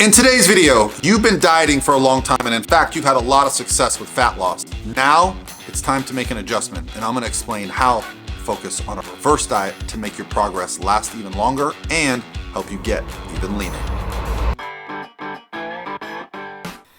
In today's video, you've been dieting for a long time, and in fact, you've had a lot of success with fat loss. Now, it's time to make an adjustment, and I'm gonna explain how to focus on a reverse diet to make your progress last even longer and help you get even leaner.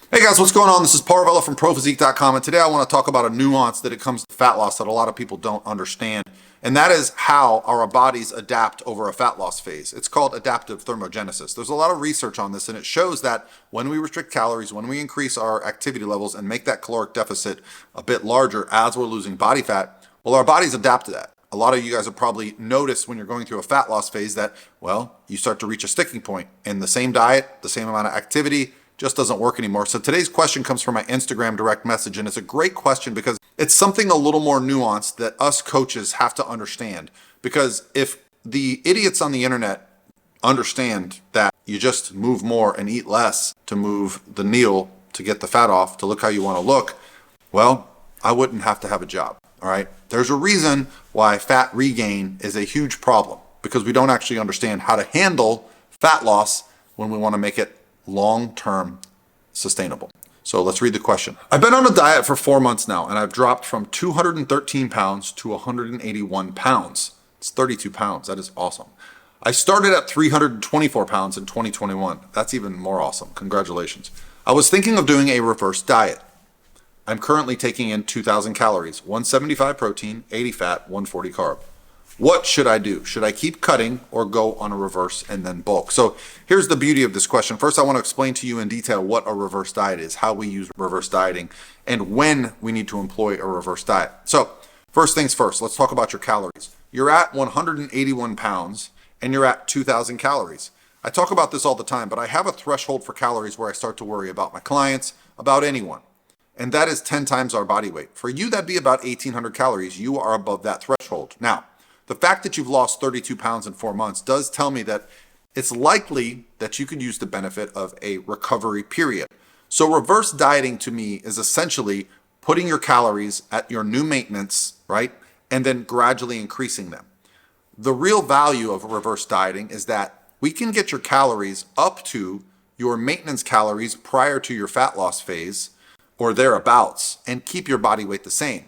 Hey guys, what's going on? This is Parvella from ProPhysique.com, and today I want to talk about a nuance that it comes to fat loss that a lot of people don't understand, and that is how our bodies adapt over a fat loss phase. It's called adaptive thermogenesis. There's a lot of research on this, and it shows that when we restrict calories, when we increase our activity levels and make that caloric deficit a bit larger as we're losing body fat, well, our bodies adapt to that. A lot of you guys have probably noticed when you're going through a fat loss phase that, well, you start to reach a sticking point, and the same diet, the same amount of activity, just doesn't work anymore. So today's question comes from my Instagram direct message, and it's a great question because it's something a little more nuanced that us coaches have to understand. Because if the idiots on the internet understand that you just move more and eat less to move the needle to get the fat off, to look how you want to look, well, I wouldn't have to have a job, all right? There's a reason why fat regain is a huge problem, because we don't actually understand how to handle fat loss when we want to make it long-term sustainable. So let's read the question. I've been on a diet for 4 months now, and I've dropped from 213 pounds to 181 pounds. It's 32 pounds. That is awesome. I started at 324 pounds in 2021. That's even more awesome. Congratulations. I was thinking of doing a reverse diet. I'm currently taking in 2,000 calories, 175 protein, 80 fat, 140 carb. What should I do? Should I keep cutting or go on a reverse and then bulk? So here's the beauty of this question. First, I want to explain to you in detail what a reverse diet is, how we use reverse dieting, and when we need to employ a reverse diet. So first things first, let's talk about your calories. You're at 181 pounds and you're at 2,000 calories. I talk about this all the time, but I have a threshold for calories where I start to worry about my clients, about anyone. And that is 10 times our body weight. For you, that'd be about 1,800 calories. You are above that threshold. Now, the fact that you've lost 32 pounds in 4 months does tell me that it's likely that you could use the benefit of a recovery period. So reverse dieting to me is essentially putting your calories at your new maintenance, right? And then gradually increasing them. The real value of reverse dieting is that we can get your calories up to your maintenance calories prior to your fat loss phase or thereabouts and keep your body weight the same.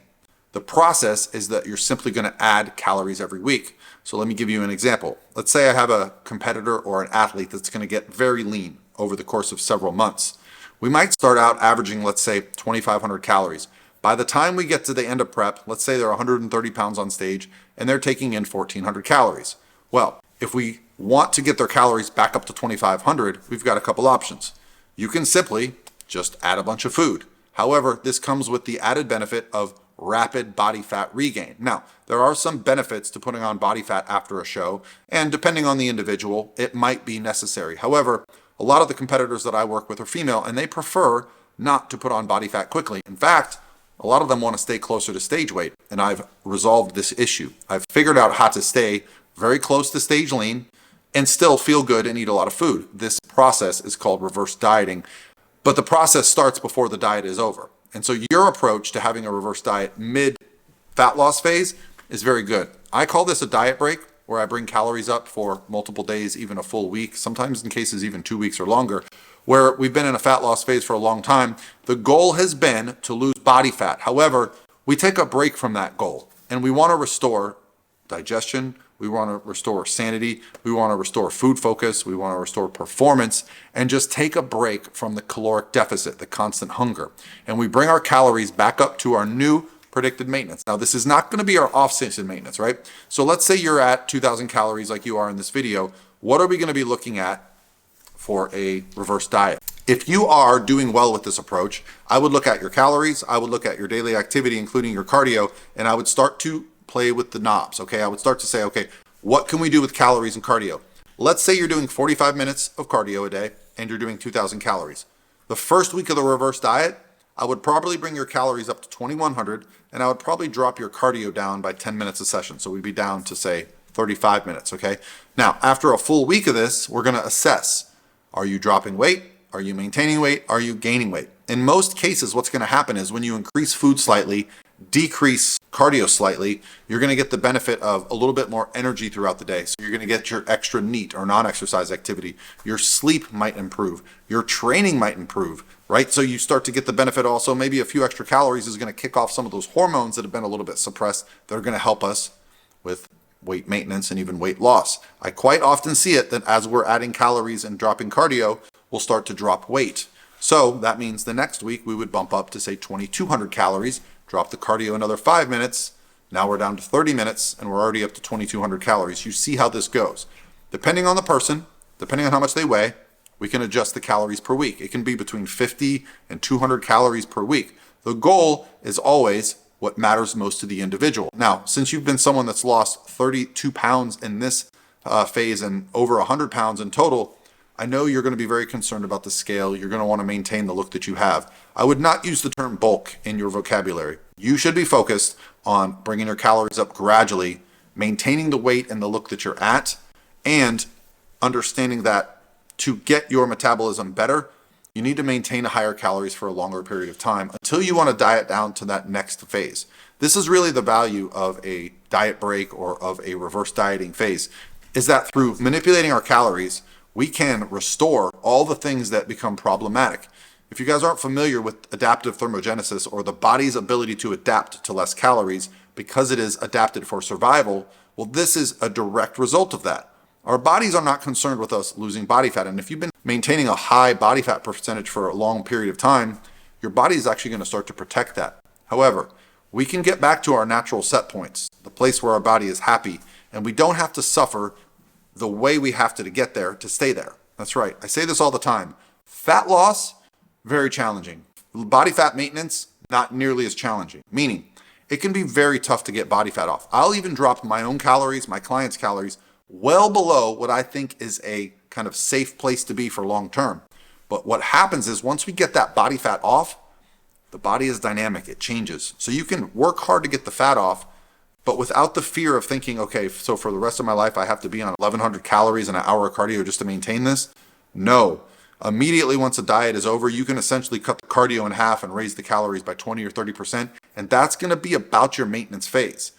The process is that you're simply going to add calories every week. So let me give you an example. Let's say I have a competitor or an athlete that's going to get very lean over the course of several months. We might start out averaging, let's say, 2,500 calories. By the time we get to the end of prep, let's say they're 130 pounds on stage and they're taking in 1,400 calories. Well, if we want to get their calories back up to 2,500, we've got a couple options. You can simply just add a bunch of food. However, this comes with the added benefit of rapid body fat regain. Now, there are some benefits to putting on body fat after a show, and depending on the individual, it might be necessary. However, a lot of the competitors that I work with are female, and they prefer not to put on body fat quickly. In fact, a lot of them want to stay closer to stage weight, and I've resolved this issue. I've figured out how to stay very close to stage lean and still feel good and eat a lot of food. This process is called reverse dieting, but the process starts before the diet is over. And so your approach to having a reverse diet mid-fat loss phase is very good. I call this a diet break, where I bring calories up for multiple days, even a full week, sometimes in cases even 2 weeks or longer, where we've been in a fat loss phase for a long time. The goal has been to lose body fat. However, we take a break from that goal, and we want to restore digestion, we want to restore sanity, we want to restore food focus, we want to restore performance, and just take a break from the caloric deficit, the constant hunger. And we bring our calories back up to our new predicted maintenance. Now, this is not going to be our off-season maintenance, right? So let's say you're at 2,000 calories like you are in this video. What are we going to be looking at for a reverse diet? If you are doing well with this approach, I would look at your calories, I would look at your daily activity, including your cardio, and I would start to play with the knobs, okay? I would start to say, okay, what can we do with calories and cardio? Let's say you're doing 45 minutes of cardio a day and you're doing 2,000 calories. The first week of the reverse diet, I would probably bring your calories up to 2,100 and I would probably drop your cardio down by 10 minutes a session. So we'd be down to say 35 minutes, okay? Now, after a full week of this, we're gonna assess, are you dropping weight? Are you maintaining weight? Are you gaining weight? In most cases, what's gonna happen is when you increase food slightly, decrease cardio slightly, you're going to get the benefit of a little bit more energy throughout the day. So you're going to get your extra NEAT or non-exercise activity. Your sleep might improve. Your training might improve, right? So you start to get the benefit also. Maybe a few extra calories is going to kick off some of those hormones that have been a little bit suppressed that are going to help us with weight maintenance and even weight loss. I quite often see it that as we're adding calories and dropping cardio, we'll start to drop weight. So that means the next week we would bump up to say 2,200 calories, drop the cardio another 5 minutes. Now we're down to 30 minutes and we're already up to 2,200 calories. You see how this goes. Depending on the person, depending on how much they weigh, we can adjust the calories per week. It can be between 50 and 200 calories per week. The goal is always what matters most to the individual. Now, since you've been someone that's lost 32 pounds in this phase and over 100 pounds in total, I know you're going to be very concerned about the scale. You're going to want to maintain the look that you have. I would not use the term bulk in your vocabulary. You should be focused on bringing your calories up gradually, maintaining the weight and the look that you're at, and understanding that to get your metabolism better, you need to maintain higher calories for a longer period of time until you want to diet down to that next phase. This is really the value of a diet break or of a reverse dieting phase, is that through manipulating our calories, we can restore all the things that become problematic. If you guys aren't familiar with adaptive thermogenesis or the body's ability to adapt to less calories because it is adapted for survival, well, this is a direct result of that. Our bodies are not concerned with us losing body fat. And if you've been maintaining a high body fat percentage for a long period of time, your body is actually going to start to protect that. However, we can get back to our natural set points, the place where our body is happy, and we don't have to suffer the way we have to get there to stay there. That's right. I say this all the time. Fat loss, very challenging. Body fat maintenance, not nearly as challenging. Meaning, it can be very tough to get body fat off. I'll even drop my own calories, my clients' calories, well below what I think is a kind of safe place to be for long term. But what happens is once we get that body fat off, the body is dynamic. It changes. So you can work hard to get the fat off, but without the fear of thinking, okay, so for the rest of my life, I have to be on 1,100 calories and an hour of cardio just to maintain this. No. Immediately once a diet is over, you can essentially cut the cardio in half and raise the calories by 20 or 30%. And that's going to be about your maintenance phase.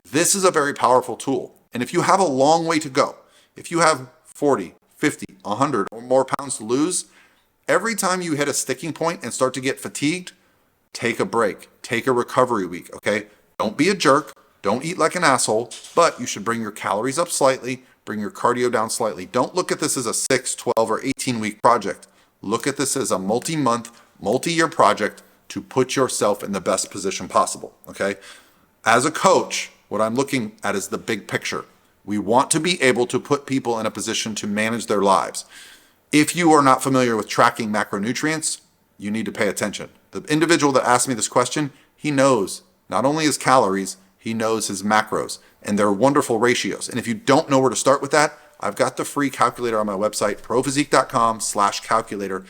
This is a very powerful tool. And if you have a long way to go, if you have 40, 50, 100 or more pounds to lose, every time you hit a sticking point and start to get fatigued, take a break, take a recovery week, okay? Don't be a jerk. Don't eat like an asshole, but you should bring your calories up slightly, bring your cardio down slightly. Don't look at this as a 6, 12, or 18-week project. Look at this as a multi-month, multi-year project to put yourself in the best position possible, okay? As a coach, what I'm looking at is the big picture. We want to be able to put people in a position to manage their lives. If you are not familiar with tracking macronutrients, you need to pay attention. The individual that asked me this question, he knows not only his calories, he knows his macros, and they're wonderful ratios. And if you don't know where to start with that, I've got the free calculator on my website, prophysique.com/calculator.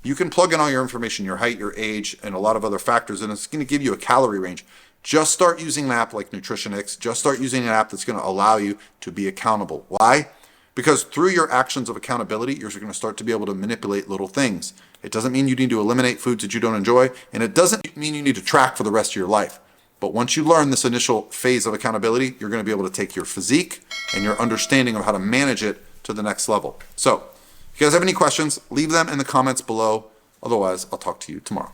You can plug in all your information, your height, your age, and a lot of other factors, and it's going to give you a calorie range. Just start using an app like Nutritionix. Just start using an app that's going to allow you to be accountable. Why? Because through your actions of accountability, you're going to start to be able to manipulate little things. It doesn't mean you need to eliminate foods that you don't enjoy, and it doesn't mean you need to track for the rest of your life. But once you learn this initial phase of accountability, you're going to be able to take your physique and your understanding of how to manage it to the next level. So, if you guys have any questions, leave them in the comments below. Otherwise, I'll talk to you tomorrow.